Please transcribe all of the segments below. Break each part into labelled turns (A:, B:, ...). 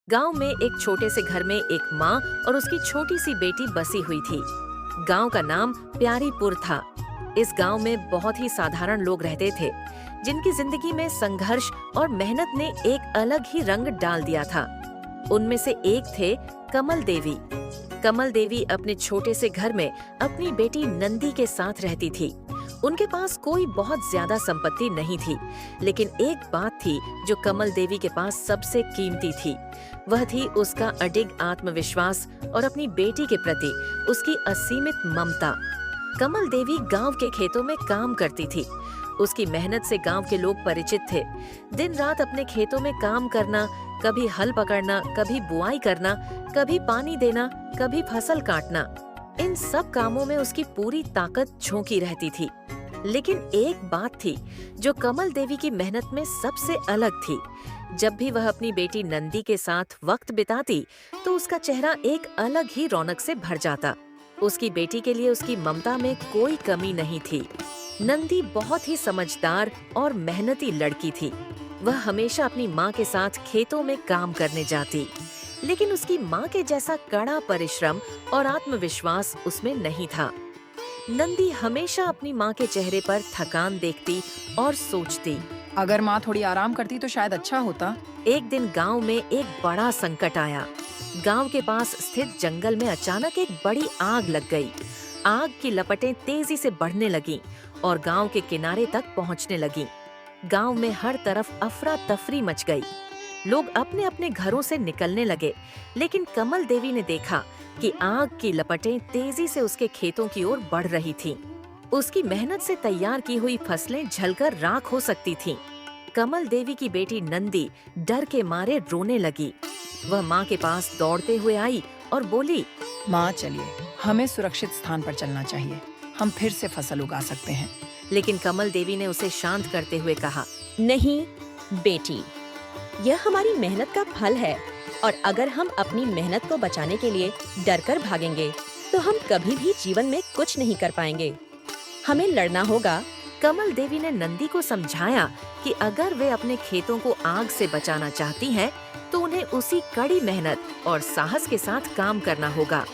A: गांव में एक छोटे से घर में एक माँ और उसकी छोटी सी बेटी बसी हुई थी। गांव का नाम प्यारीपुर था। इस गांव में बहुत ही साधारण लोग रहते थे, जिनकी जिंदगी में संघर्ष और मेहनत ने एक अलग ही रंग डाल दिया था। उनमें से एक थे कमल देवी। कमल देवी अपने छोटे से घर में अपनी बेटी नंदी के साथ रहती थी। उनके पास कोई बहुत ज्यादा संपत्ति नहीं थी, लेकिन एक बात थी जो कमल देवी के पास सबसे कीमती थी। वह थी उसका अडिग आत्मविश्वास और अपनी बेटी के प्रति उसकी असीमित ममता। कमल देवी गांव के खेतों में काम करती थी। उसकी मेहनत से गांव के लोग परिचित थे। दिन रात अपने खेतों में काम करना, कभी हल पकड़ना, कभी बुआई करना, कभी पानी देना, कभी फसल काटना, इन सब कामों में उसकी पूरी ताकत झोंकी रहती थी। लेकिन एक बात थी जो कमल देवी की मेहनत में सबसे अलग थी। जब भी वह अपनी बेटी नंदी के साथ वक्त बिताती, तो उसका चेहरा एक अलग ही रौनक से भर जाता। उसकी बेटी के लिए उसकी ममता में कोई कमी नहीं थी। नंदी बहुत ही समझदार और मेहनती लड़की थी। वह हमेशा अपनी माँ के साथ खेतों में काम करने जाती, लेकिन उसकी माँ के जैसा कड़ा परिश्रम और आत्मविश्वास उसमें नहीं था। नंदी हमेशा अपनी माँ के चेहरे पर थकान देखती और सोचती।
B: अगर माँ थोड़ी आराम करती तो शायद अच्छा होता।
A: एक दिन गांव में एक बड़ा संकट आया। गांव के पास स्थित जंगल में अचानक एक बड़ी आग लग गई। आग की लपटें तेजी से बढ़ने लगीं और गांव के किनारे तक पहुंचने लगीं। गांव में हर तरफ अफरा तफरी मच गई। लोग अपने अपने घरों से निकलने लगे, लेकिन कमल देवी ने देखा कि आग की लपटें तेजी से उसके खेतों की ओर बढ़ रही थीं। उसकी मेहनत से तैयार की हुई फसलें जलकर राख हो सकती थीं। कमल देवी की बेटी नंदी डर के मारे रोने लगी। वह माँ के पास दौड़ते हुए आई और बोली,
B: माँ चलिए, हमें सुरक्षित स्थान पर चलना चाहिए। हम फिर से फसल उगा सकते हैं।
A: लेकिन कमल देवी ने उसे शांत करते हुए कहा,
C: नहीं बेटी, यह हमारी मेहनत का फल है और अगर हम अपनी मेहनत को बचाने के लिए डर कर भागेंगे तो हम कभी भी जीवन में कुछ नहीं कर पाएंगे। हमें लड़ना होगा।
A: कमल देवी ने नंदी को समझाया कि अगर वे अपने खेतों को आग से बचाना चाहती हैं, तो उन्हें उसी कड़ी मेहनत और साहस के साथ काम करना होगा,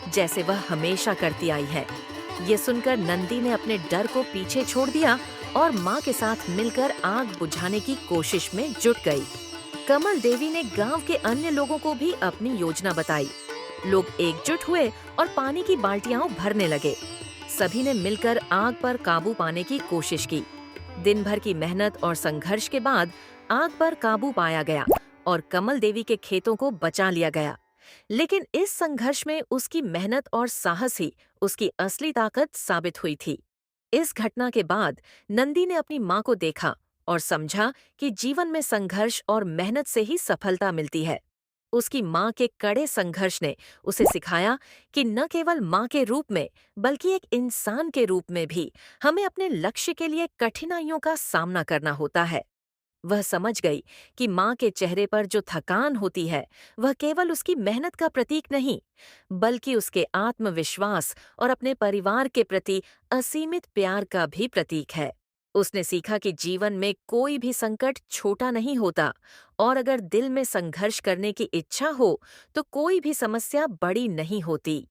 A: जैसे वह हमेशा करती आई है। ये सुनकर नंदी ने अपने डर को पीछे छोड़ दिया और माँ के साथ मिलकर आग बुझाने की कोशिश में जुट गई। कमल देवी ने गांव के अन्य लोगों को भी अपनी योजना बताई। लोग एकजुट हुए और पानी की बाल्टियां भरने लगे। सभी ने मिलकर आग पर काबू पाने की कोशिश की। दिन भर की मेहनत और संघर्ष के बाद आग पर काबू पाया गया और कमल देवी के खेतों को बचा लिया गया। लेकिन इस संघर्ष में उसकी मेहनत और साहस ही उसकी असली ताकत साबित हुई थी। इस घटना के बाद नंदी ने अपनी माँ को देखा और समझा कि जीवन में संघर्ष और मेहनत से ही सफलता मिलती है। उसकी माँ के कड़े संघर्ष ने उसे सिखाया कि न केवल माँ के रूप में, बल्कि एक इंसान के रूप में भी हमें अपने लक्ष्य के लिए कठिनाइयों का सामना करना होता है। वह समझ गई कि माँ के चेहरे पर जो थकान होती है, वह केवल उसकी मेहनत का प्रतीक नहीं, बल्कि उसके आत्मविश्वास और अपने परिवार के प्रति असीमित प्यार का भी प्रतीक है। उसने सीखा कि जीवन में कोई भी संकट छोटा नहीं होता और अगर दिल में संघर्ष करने की इच्छा हो, तो कोई भी समस्या बड़ी नहीं होती।